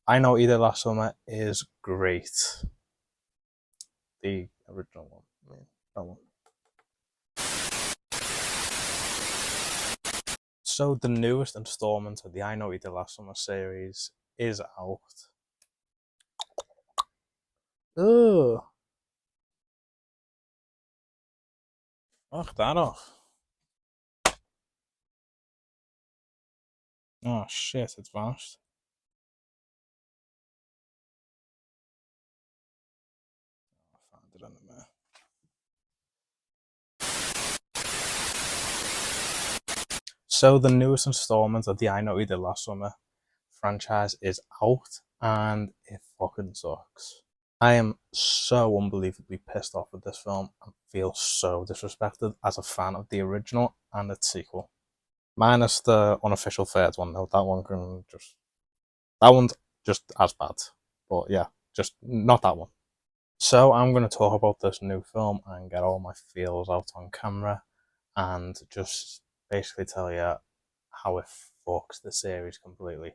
I Know What You Did Last Summer is great. The original one. I mean, that one. So the newest installment of the I Know What You Did Last Summer series is out. Ugh. Fuck that off. Oh shit, it's vanished. I found it in a minute. So the newest installment of the I Know What You Did Last Summer franchise is out and it fucking sucks. I am so unbelievably pissed off with this film and feel so disrespected as a fan of the original and its sequel. Minus the unofficial third one though, that one's just as bad. But yeah, just not that one. So I'm going to talk about this new film and get all my feels out on camera and just basically tell you how it fucks the series completely.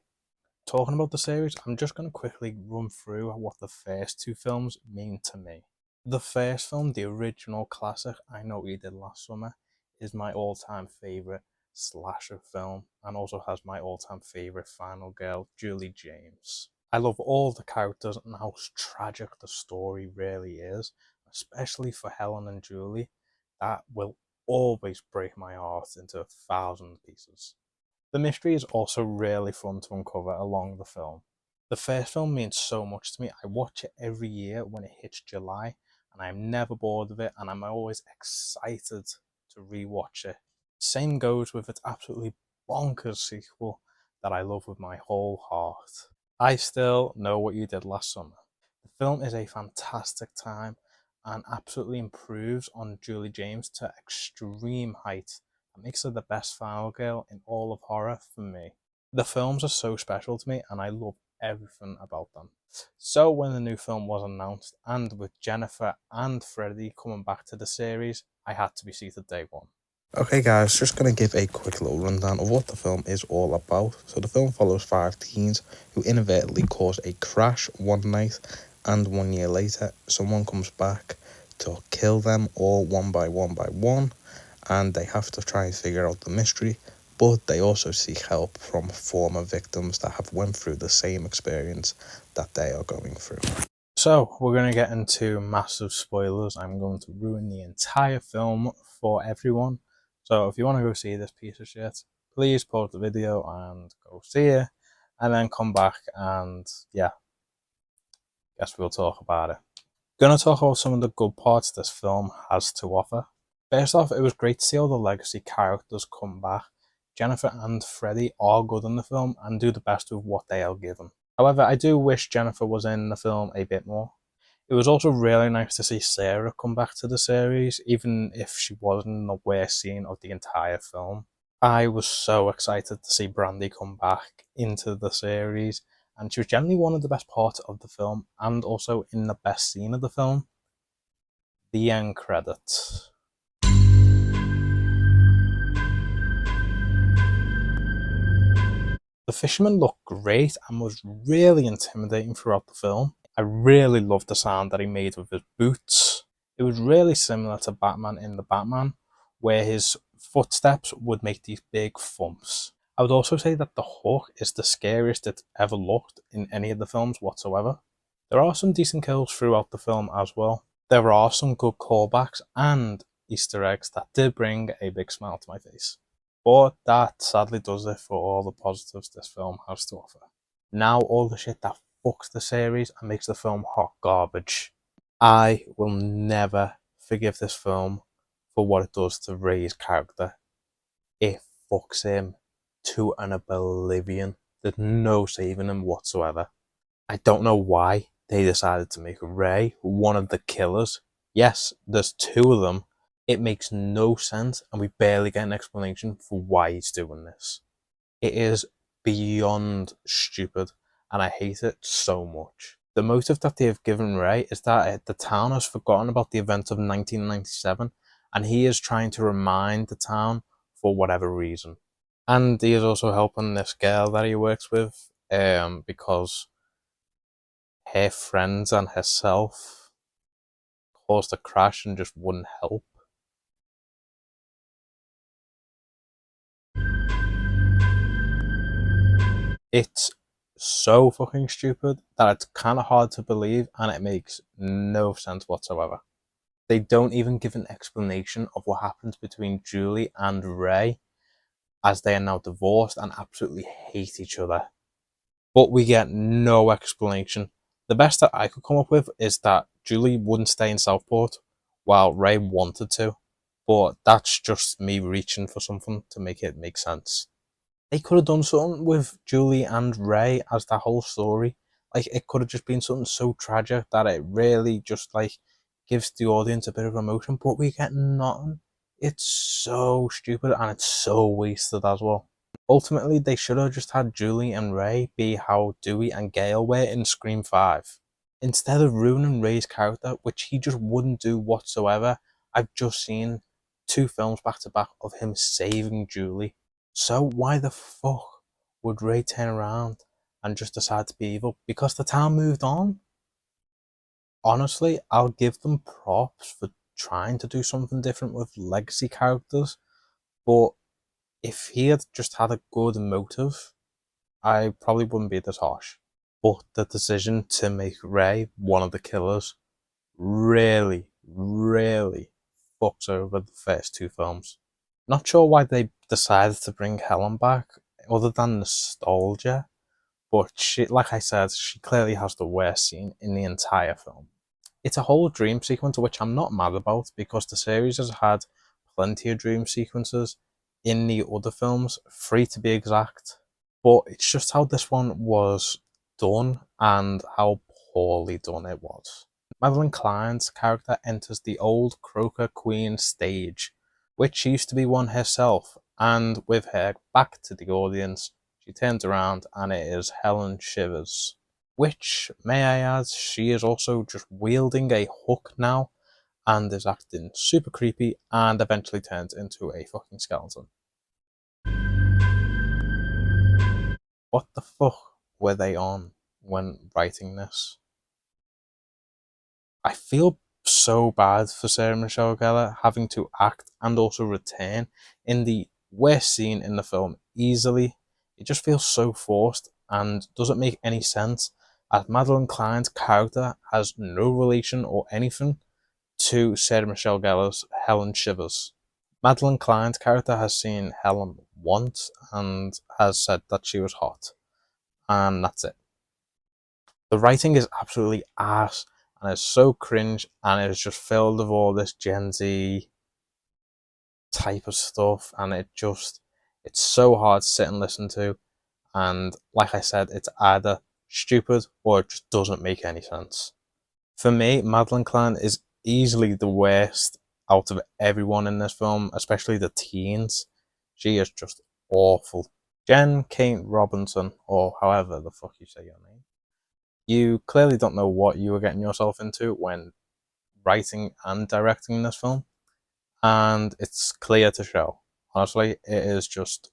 Talking about the series, I'm just going to quickly run through what the first two films mean to me. The first film, the original classic, I Know What You Did Last Summer, is my all-time favourite slasher film and also has my all-time favourite final girl, Julie James. I love all the characters and how tragic the story really is, especially for Helen and Julie. That will always break my heart into 1,000 pieces. The mystery is also really fun to uncover along the film. The first film means so much to me. I watch it every year when it hits July, and I'm never bored of it, and I'm always excited to rewatch it. Same goes with its absolutely bonkers sequel that I love with my whole heart. I Still Know What You Did Last Summer. The film is a fantastic time and absolutely improves on Julie James to extreme heights. That makes her the best final girl in all of horror for me. The films are so special to me and I love everything about them. So when the new film was announced and with Jennifer and Freddie coming back to the series, I had to be seated day one. Okay, guys, just going to give a quick little rundown of what the film is all about. So, the film follows five teens who inadvertently cause a crash one night, and 1 year later, someone comes back to kill them all one by one, and they have to try and figure out the mystery. But they also seek help from former victims that have went through the same experience that they are going through. So, we're going to get into massive spoilers. I'm going to ruin the entire film for everyone. So, if you want to go see this piece of shit, please pause the video and go see it, and then come back and, yeah, guess we'll talk about it. Going to talk about some of the good parts this film has to offer. First off, it was great to see all the legacy characters come back. Jennifer and Freddie are good in the film and do the best with what they are given. However, I do wish Jennifer was in the film a bit more. It was also really nice to see Sarah come back to the series, even if she wasn't in the worst scene of the entire film. I was so excited to see Brandy come back into the series, and she was generally one of the best parts of the film, and also in the best scene of the film. The end credits. The fisherman looked great and was really intimidating throughout the film. I really loved the sound that he made with his boots. It was really similar to Batman in the Batman, where his footsteps would make these big thumps. I would also say that the Hook is the scariest it's ever looked in any of the films whatsoever. There are some decent kills throughout the film as well. There are some good callbacks and Easter eggs that did bring a big smile to my face. But that sadly does it for all the positives this film has to offer. Now all the shit that fucks the series and makes the film hot garbage. I will never forgive this film for what it does to Ray's character. It fucks him to an oblivion. There's no saving him whatsoever. I don't know why they decided to make Ray one of the killers. Yes, there's two of them. It makes no sense, and we barely get an explanation for why he's doing this. It is beyond stupid, and I hate it so much. The motive that they have given Ray is that the town has forgotten about the events of 1997, and he is trying to remind the town for whatever reason. And he is also helping this girl that he works with, because her friends and herself caused a crash and just wouldn't help. It's so fucking stupid that it's kind of hard to believe and it makes no sense whatsoever. They don't even give an explanation of what happens between Julie and Ray, as they are now divorced and absolutely hate each other. But we get no explanation. The best that I could come up with is that Julie wouldn't stay in Southport while Ray wanted to, but that's just me reaching for something to make it make sense. They could have done something with Julie and Ray as that whole story. Like, it could have just been something so tragic that it really just like gives the audience a bit of emotion, but we get nothing. It's so stupid and it's so wasted as well. Ultimately, they should have just had Julie and Ray be how Dewey and Gale were in Scream 5. Instead of ruining Ray's character, which he just wouldn't do whatsoever, I've just seen 2 films back to back of him saving Julie. So why the fuck would Ray turn around and just decide to be evil? Because the town moved on? Honestly, I'll give them props for trying to do something different with legacy characters, but if he had just had a good motive, I probably wouldn't be this harsh. But the decision to make Ray one of the killers really fucks over the first 2 films. Not sure why they decided to bring Helen back, other than nostalgia, but she, like I said, she clearly has the worst scene in the entire film. It's a whole dream sequence, which I'm not mad about because the series has had plenty of dream sequences in the other films, 3 to be exact. But it's just how this one was done and how poorly done it was. Madeline Klein's character enters the old Croaker Queen stage, which used to be one herself, and with her back to the audience, she turns around and it is Helen Shivers. Which, may I add, she is also just wielding a hook now and is acting super creepy and eventually turns into a fucking skeleton. What the fuck were they on when writing this? I feel so bad for Sarah Michelle Gellar having to act and also return in the worst scene in the film easily. It just feels so forced and doesn't make any sense, as Madeline Klein's character has no relation or anything to Sarah Michelle Gellar's Helen Shivers. Madeline Klein's character has seen Helen once and has said that she was hot, and that's it. The writing is absolutely ass and it's so cringe and it's just filled with all this Gen Z type of stuff and it's so hard to sit and listen to, and like I said, it's either stupid or it just doesn't make any sense. For me, Madeline Klein is easily the worst out of everyone in this film, especially the teens. She is just awful. Jen Kate Robinson, or however the fuck you say your name, you clearly don't know what you were getting yourself into when writing and directing this film, and it's clear to show. Honestly, it is just,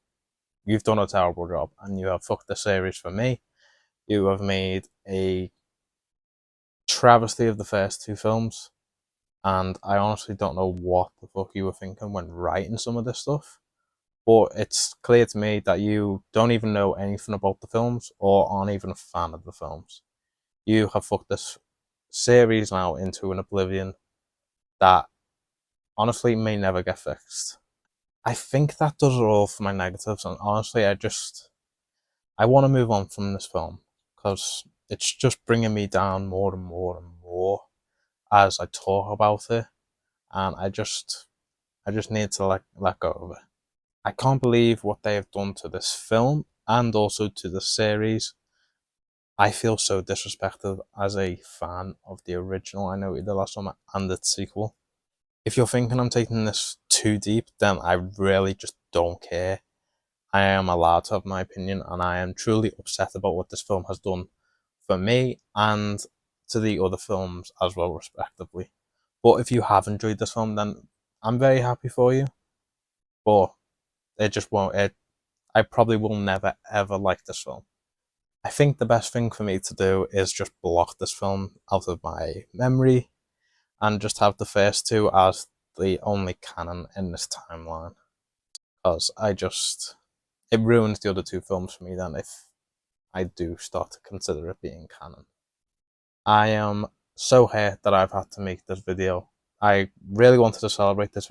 you've done a terrible job and you have fucked the series for me. You have made a travesty of the first 2 films, and I honestly don't know what the fuck you were thinking when writing some of this stuff. But it's clear to me that you don't even know anything about the films or aren't even a fan of the films. You have fucked this series now into an oblivion that honestly may never get fixed. I think that does it all for my negatives, and honestly, I want to move on from this film because it's just bringing me down more and more and more as I talk about it, and I just need to let go of it. I can't believe what they have done to this film and also to the series. I feel so disrespected as a fan of the original I Know What You Did Last Summer and its sequel. If you're thinking I'm taking this too deep, then I really just don't care. I am allowed to have my opinion, and I am truly upset about what this film has done for me and to the other films as well, respectively. But if you have enjoyed this film, then I'm very happy for you. But it just won't. I probably will never ever like this film. I think the best thing for me to do is just block this film out of my memory and just have the first two as the only canon in this timeline. Because it ruins the other two films for me then if I do start to consider it being canon. I am so hurt that I've had to make this video. I really wanted to celebrate this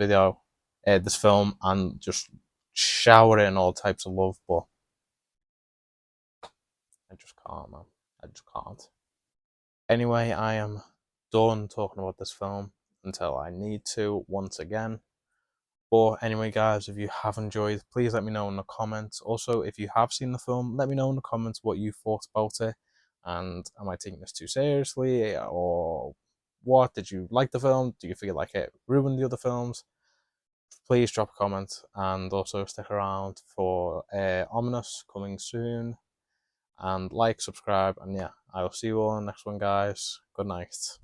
film, and just shower it in all types of love, but I just can't, man. I just can't. Anyway, I am done talking about this film until I need to once again. But anyway, guys, if you have enjoyed, please let me know in the comments. Also, if you have seen the film, let me know in the comments what you thought about it. And am I taking this too seriously? Or what? Did you like the film? Do you feel like it ruined the other films? Please drop a comment, and also stick around for Ominous coming soon. And like, subscribe, and yeah, I will see you all in the next one, guys. Good night.